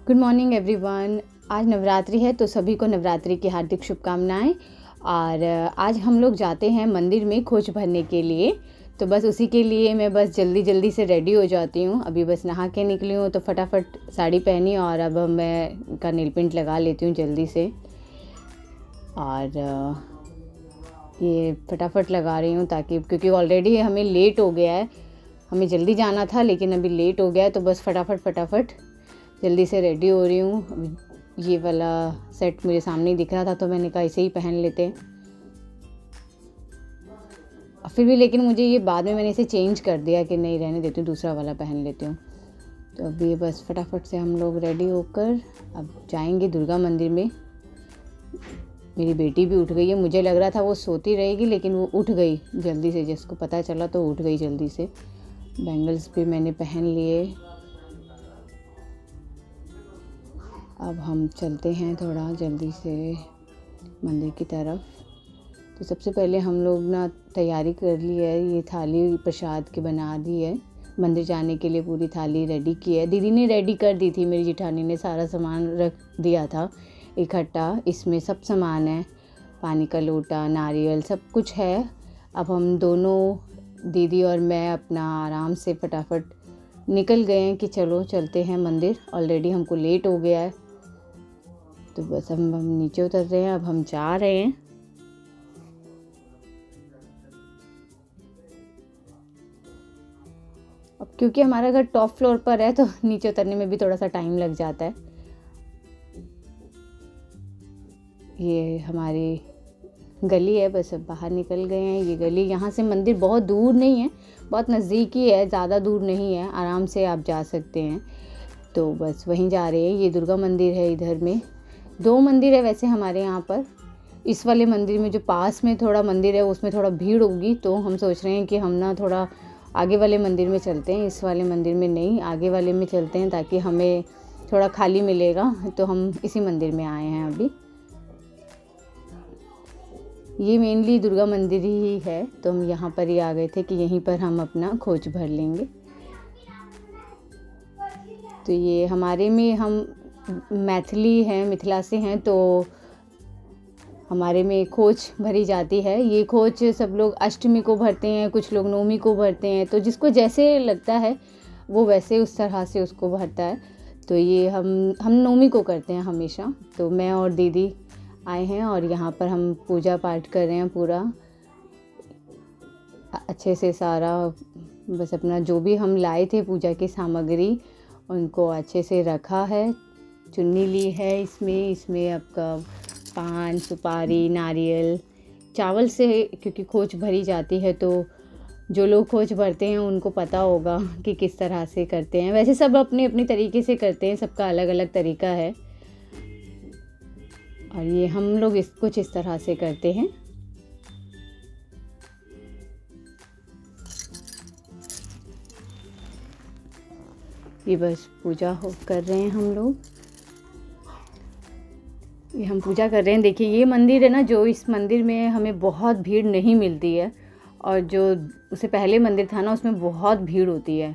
Good morning everyone. आज नवरात्रि है तो सभी को नवरात्रि की हार्दिक शुभकामनाएं। और आज हम लोग जाते हैं मंदिर में खोज भरने के लिए। तो बस उसी के लिए मैं बस जल्दी जल्दी से रेडी हो जाती हूँ। अभी बस नहा के निकली हूँ तो फटाफट साड़ी पहनी और अब मैं का नेल पेंट लगा लेती हूँ जल्दी से। और ये फटाफट लगा रही हूँ ताकि क्योंकि ऑलरेडी हमें लेट हो गया है। हमें जल्दी जाना था लेकिन अभी लेट हो गया है तो बस फटाफट जल्दी से रेडी हो रही हूँ। ये वाला सेट मुझे सामने ही दिख रहा था तो मैंने कहा इसे ही पहन लेते हैं। फिर भी लेकिन मुझे ये बाद में मैंने इसे चेंज कर दिया कि नहीं रहने देती हूँ, दूसरा वाला पहन लेती हूँ। तो अभी बस फटाफट से हम लोग रेडी होकर अब जाएंगे दुर्गा मंदिर में। मेरी बेटी भी उठ गई है। मुझे लग रहा था वो सोती रहेगी लेकिन वो उठ गई जल्दी से। जिसको पता चला तो उठ गई जल्दी से। बैंगल्स भी मैंने पहन लिए। अब हम चलते हैं थोड़ा जल्दी से मंदिर की तरफ। तो सबसे पहले हम लोग ना तैयारी कर ली है। ये थाली प्रसाद की बना दी है। मंदिर जाने के लिए पूरी थाली रेडी की है। दीदी ने रेडी कर दी थी, मेरी जिठानी ने सारा सामान रख दिया था इकट्ठा। इसमें सब सामान है, पानी का लोटा, नारियल, सब कुछ है। अब हम दोनों दीदी और मैं अपना आराम से फटाफट निकल गए हैं कि चलो चलते हैं मंदिर। ऑलरेडी हमको लेट हो गया है तो बस हम नीचे उतर रहे हैं। अब हम जा रहे हैं। अब क्योंकि हमारा घर टॉप फ्लोर पर है तो नीचे उतरने में भी थोड़ा सा टाइम लग जाता है। ये हमारी गली है, बस अब बाहर निकल गए हैं। ये गली यहाँ से मंदिर बहुत दूर नहीं है, बहुत नज़दीक ही है, ज़्यादा दूर नहीं है, आराम से आप जा सकते हैं। तो बस वहीं जा रहे हैं। ये दुर्गा मंदिर है। इधर में 2 मंदिर है वैसे हमारे यहाँ पर। इस वाले मंदिर में जो पास में थोड़ा मंदिर है उसमें थोड़ा भीड़ होगी तो हम सोच रहे हैं कि हम ना थोड़ा आगे वाले मंदिर में चलते हैं। इस वाले मंदिर में नहीं, आगे वाले में चलते हैं ताकि हमें थोड़ा खाली मिलेगा। तो हम इसी मंदिर में आए हैं अभी। ये मेनली दुर्गा मंदिर ही है तो हम यहाँ पर ही आ गए थे कि यहीं पर हम अपना खोज भर लेंगे। तो ये हमारे में हम मैथिली हैं, मिथिला से हैं तो हमारे में खोज भरी जाती है। ये खोज सब लोग अष्टमी को भरते हैं, कुछ लोग नवमी को भरते हैं। तो जिसको जैसे लगता है वो वैसे उस तरह से उसको भरता है। तो ये हम नवमी को करते हैं हमेशा। तो मैं और दीदी आए हैं और यहाँ पर हम पूजा पाठ कर रहे हैं पूरा अच्छे से सारा। बस अपना जो भी हम लाए थे पूजा की सामग्री उनको अच्छे से रखा है। चुन्नी ली है इसमें आपका पान, सुपारी, नारियल, चावल से क्योंकि खोज भरी जाती है तो जो लोग खोज भरते हैं उनको पता होगा कि किस तरह से करते हैं। वैसे सब अपने अपने तरीके से करते हैं, सबका अलग अलग तरीका है। और ये हम लोग कुछ इस तरह से करते हैं। ये बस पूजा कर रहे हैं हम लोग। ये हम पूजा कर रहे हैं। देखिए ये मंदिर है ना, जो इस मंदिर में हमें बहुत भीड़ नहीं मिलती है और जो उससे पहले मंदिर था ना उसमें बहुत भीड़ होती है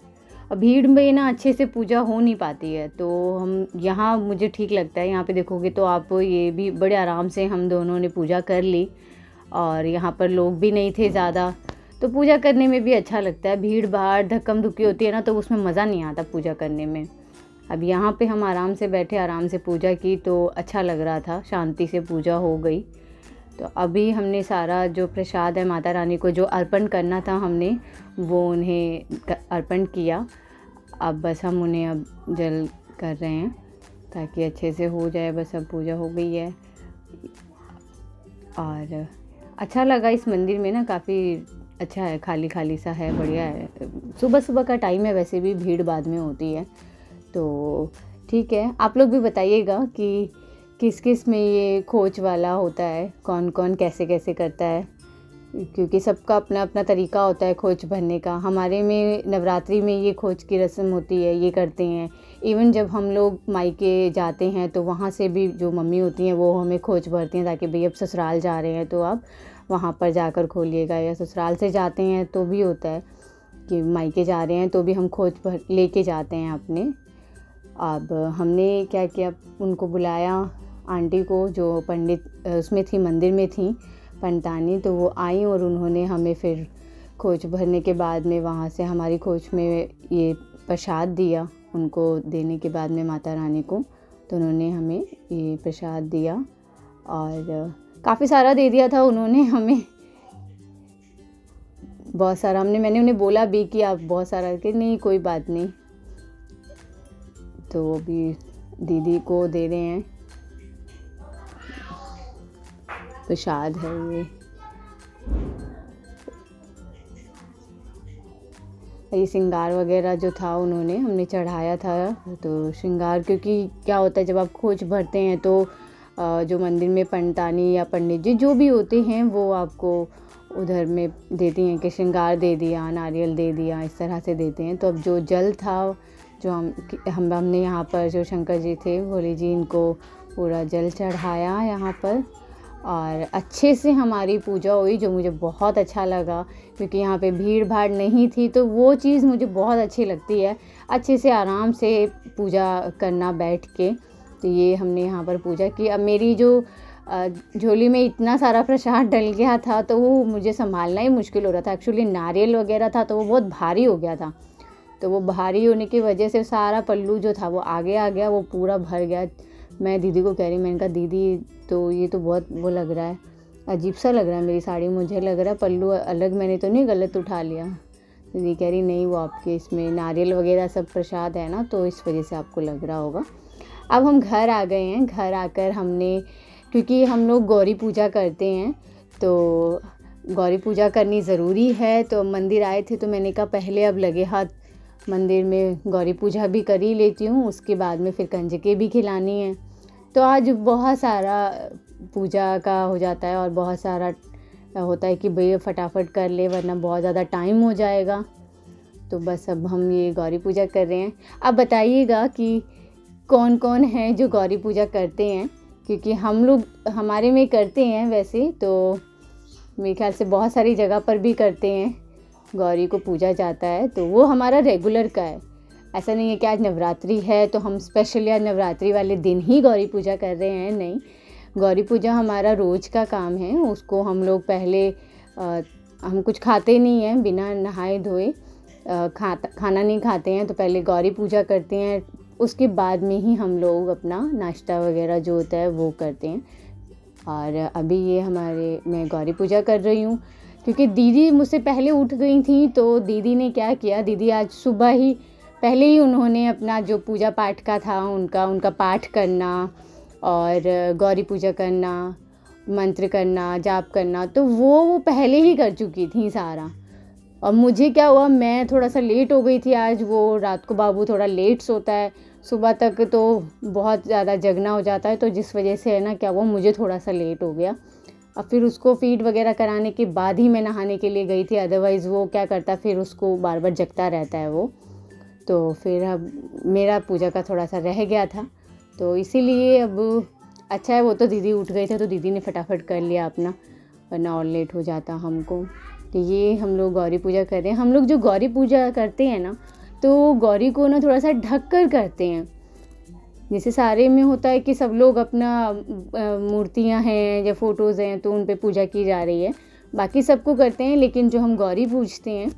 और भीड़ में ना अच्छे से पूजा हो नहीं पाती है। तो हम यहाँ मुझे ठीक लगता है। यहाँ पे देखोगे तो आप ये भी बड़े आराम से हम दोनों ने पूजा कर ली और यहाँ पर लोग भी नहीं थे ज़्यादा तो पूजा करने में भी अच्छा लगता है। भीड़ भाड़ धक्कम धुक्की होती है ना तो उसमें मज़ा नहीं आता पूजा करने में। अब यहाँ पे हम आराम से बैठे, आराम से पूजा की तो अच्छा लग रहा था, शांति से पूजा हो गई। तो अभी हमने सारा जो प्रसाद है माता रानी को जो अर्पण करना था हमने वो उन्हें अर्पण किया। अब बस हम उन्हें अब जल कर रहे हैं ताकि अच्छे से हो जाए। बस अब पूजा हो गई है और अच्छा लगा इस मंदिर में ना, काफ़ी अच्छा है, खाली खाली सा है, बढ़िया है। सुबह सुबह का टाइम है, वैसे भी भीड़ बाद में होती है तो ठीक है। आप लोग भी बताइएगा कि किस किस में ये खोज वाला होता है, कौन कौन कैसे कैसे करता है, क्योंकि सबका अपना अपना तरीका होता है खोज भरने का। हमारे में नवरात्रि में ये खोज की रस्म होती है, ये करते हैं। इवन जब हम लोग मायके जाते हैं तो वहाँ से भी जो मम्मी होती हैं वो हमें खोज भरती हैं ताकि भाई अब ससुराल जा रहे हैं तो आप वहाँ पर जाकर खोलिएगा, या ससुराल से जाते हैं तो भी होता है कि मायके जा रहे हैं तो भी हम खोज भर लेके जाते हैं अपने। अब हमने क्या किया, उनको बुलाया, आंटी को जो पंडित उसमें थी, मंदिर में थी पंडितानी, तो वो आई और उन्होंने हमें फिर खोज भरने के बाद में वहाँ से हमारी खोज में ये प्रसाद दिया। उनको देने के बाद में माता रानी को, तो उन्होंने हमें ये प्रसाद दिया और काफ़ी सारा दे दिया था उन्होंने हमें, बहुत सारा। मैंने उन्हें बोला भी कि आप बहुत सारा, कि नहीं कोई बात नहीं। तो अभी दीदी को दे रहे हैं, प्रसाद है ये श्रृंगार वगैरह जो था उन्होंने हमने चढ़ाया था। तो श्रृंगार, क्योंकि क्या होता है जब आप खोज भरते हैं तो जो मंदिर में पंडितानी या पंडित जी जो भी होते हैं वो आपको उधर में देती हैं कि श्रृंगार दे दिया, नारियल दे दिया, इस तरह से देते हैं। तो अब जो जल था जो हमने यहाँ पर, जो शंकर जी थे भोले जी, इनको पूरा जल चढ़ाया यहाँ पर और अच्छे से हमारी पूजा हुई, जो मुझे बहुत अच्छा लगा, क्योंकि यहाँ पे भीड़ भाड़ नहीं थी। तो वो चीज़ मुझे बहुत अच्छी लगती है, अच्छे से आराम से पूजा करना बैठ के। तो ये हमने यहाँ पर पूजा की। अब मेरी जो झोली में इतना सारा प्रसाद डल गया था तो वो मुझे संभालना ही मुश्किल हो रहा था। एक्चुअली नारियल वगैरह था तो वो बहुत भारी हो गया था, तो वो भारी होने की वजह से सारा पल्लू जो था वो आगे आ गया, वो पूरा भर गया। मैं दीदी को कह रही, मैंने कहा दीदी तो ये तो बहुत वो लग रहा है, अजीब सा लग रहा है मेरी साड़ी, मुझे लग रहा है पल्लू अलग मैंने तो नहीं गलत उठा लिया। दीदी कह रही नहीं, वो आपके इसमें नारियल वगैरह सब प्रसाद है ना, तो इस वजह से आपको लग रहा होगा। अब हम घर आ गए हैं। घर आकर हमने, क्योंकि हम लोग गौरी पूजा करते हैं तो गौरी पूजा करनी ज़रूरी है, तो मंदिर आए थे तो मैंने कहा पहले अब लगे हाथ मंदिर में गौरी पूजा भी कर ही लेती हूँ, उसके बाद में फिर कंजके भी खिलानी है। तो आज बहुत सारा पूजा का हो जाता है और बहुत सारा होता है कि भैया फटाफट कर ले वरना बहुत ज़्यादा टाइम हो जाएगा। तो बस अब हम ये गौरी पूजा कर रहे हैं। अब बताइएगा कि कौन कौन है जो गौरी पूजा करते हैं, क्योंकि हम लोग हमारे में करते हैं वैसे तो मेरे ख्याल से बहुत सारी जगह पर भी करते हैं, गौरी को पूजा जाता है, तो वो हमारा रेगुलर का है। ऐसा नहीं है कि आज नवरात्रि है तो हम स्पेशल या नवरात्रि वाले दिन ही गौरी पूजा कर रहे हैं, नहीं। गौरी पूजा हमारा रोज़ का काम है। उसको हम लोग पहले हम कुछ खाते नहीं हैं, बिना नहाए धोए खाना नहीं खाते हैं, तो पहले गौरी पूजा करते हैं, उसके बाद में ही हम लोग अपना नाश्ता वगैरह जो होता है वो करते हैं। और अभी ये मैं गौरी पूजा कर रही हूँ, क्योंकि दीदी मुझसे पहले उठ गई थी। तो दीदी ने क्या किया, दीदी आज सुबह ही पहले ही उन्होंने अपना जो पूजा पाठ का था उनका पाठ करना और गौरी पूजा करना, मंत्र करना, जाप करना, तो वो पहले ही कर चुकी थी सारा। और मुझे क्या हुआ, मैं थोड़ा सा लेट हो गई थी आज। वो रात को बाबू थोड़ा लेट सोता है, सुबह तक तो बहुत ज़्यादा जगना हो जाता है, तो जिस वजह से है ना क्या हुआ, मुझे थोड़ा सा लेट हो गया। अब फिर उसको फीड वगैरह कराने के बाद ही मैं नहाने के लिए गई थी, अदरवाइज़ वो क्या करता फिर उसको बार बार जगता रहता है वो। तो फिर अब मेरा पूजा का थोड़ा सा रह गया था, तो इसीलिए अब अच्छा है वो तो दीदी उठ गए थे तो दीदी ने फटाफट कर लिया अपना, वरना और लेट हो जाता हमको। तो ये हम लोग गौरी पूजा कर रहे हैं। हम लोग जो गौरी पूजा करते हैं ना, तो गौरी को ना थोड़ा सा ढक कर करते हैं। जैसे सारे में होता है कि सब लोग अपना मूर्तियां हैं या फ़ोटोज़ हैं तो उन पे पूजा की जा रही है, बाकी सबको करते हैं, लेकिन जो हम गौरी पूजते हैं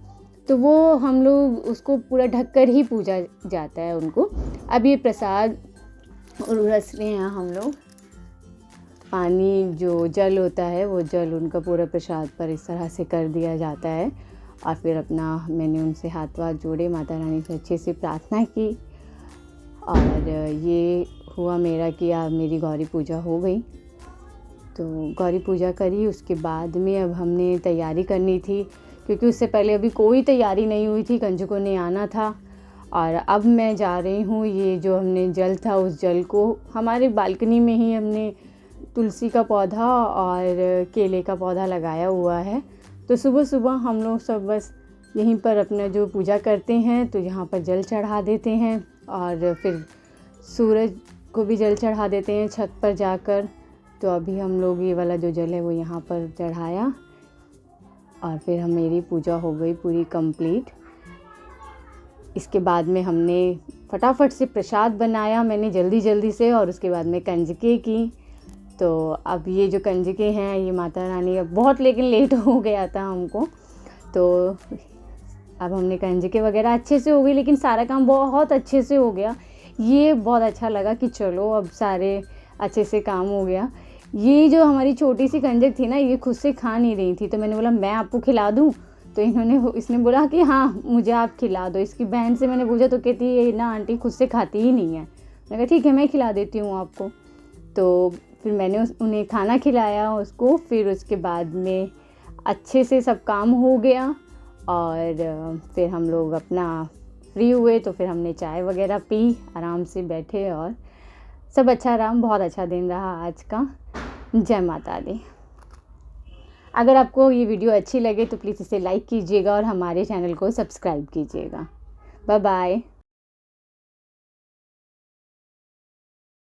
तो वो हम लोग उसको पूरा ढक कर ही पूजा जाता है उनको। अब ये प्रसाद रस रहे हैं हम लोग, पानी जो जल होता है वो जल उनका पूरा प्रसाद पर इस तरह से कर दिया जाता है। और फिर मैंने उनसे हाथ वाथ जोड़े, माता रानी से अच्छे से प्रार्थना की और ये हुआ मेरा कि अब मेरी गौरी पूजा हो गई। तो गौरी पूजा करी, उसके बाद में अब हमने तैयारी करनी थी, क्योंकि उससे पहले अभी कोई तैयारी नहीं हुई थी, कंजकों ने आना था। और अब मैं जा रही हूँ, ये जो हमने जल था उस जल को हमारे बालकनी में ही हमने तुलसी का पौधा और केले का पौधा लगाया हुआ है, तो सुबह सुबह हम लोग सब बस यहीं पर अपना जो पूजा करते हैं तो यहाँ पर जल चढ़ा देते हैं और फिर सूरज को भी जल चढ़ा देते हैं छत पर जाकर। तो अभी हम लोग ये वाला जो जल है वो यहाँ पर चढ़ाया और फिर मेरी पूजा हो गई पूरी कंप्लीट। इसके बाद में हमने फटाफट से प्रसाद बनाया मैंने जल्दी जल्दी से, और उसके बाद में कंजके की। तो अब ये जो कंजके हैं ये माता रानी, अब बहुत लेकिन लेट हो गया था हमको, तो अब हमने कंजके वगैरह अच्छे से हो गई, लेकिन सारा काम बहुत अच्छे से हो गया। ये बहुत अच्छा लगा कि चलो अब सारे अच्छे से काम हो गया। ये जो हमारी छोटी सी कंजक थी ना, ये खुद से खा नहीं रही थी, तो मैंने बोला मैं आपको खिला दूँ, तो इसने बोला कि हाँ मुझे आप खिला दो। इसकी बहन से मैंने पूछा तो कहती है ना आंटी खुद से खाती ही नहीं है। मैंने कहा ठीक है मैं खिला देती हूँ आपको। तो फिर मैंने उन्हें खाना खिलाया उसको। फिर उसके बाद में अच्छे से सब काम हो गया, और फिर हम लोग अपना फ्री हुए, तो फिर हमने चाय वगैरह पी, आराम से बैठे, और सब अच्छा रहा। बहुत अच्छा दिन रहा आज का। जय माता दी। अगर आपको ये वीडियो अच्छी लगे तो प्लीज़ इसे लाइक कीजिएगा और हमारे चैनल को सब्सक्राइब कीजिएगा। Bye bye.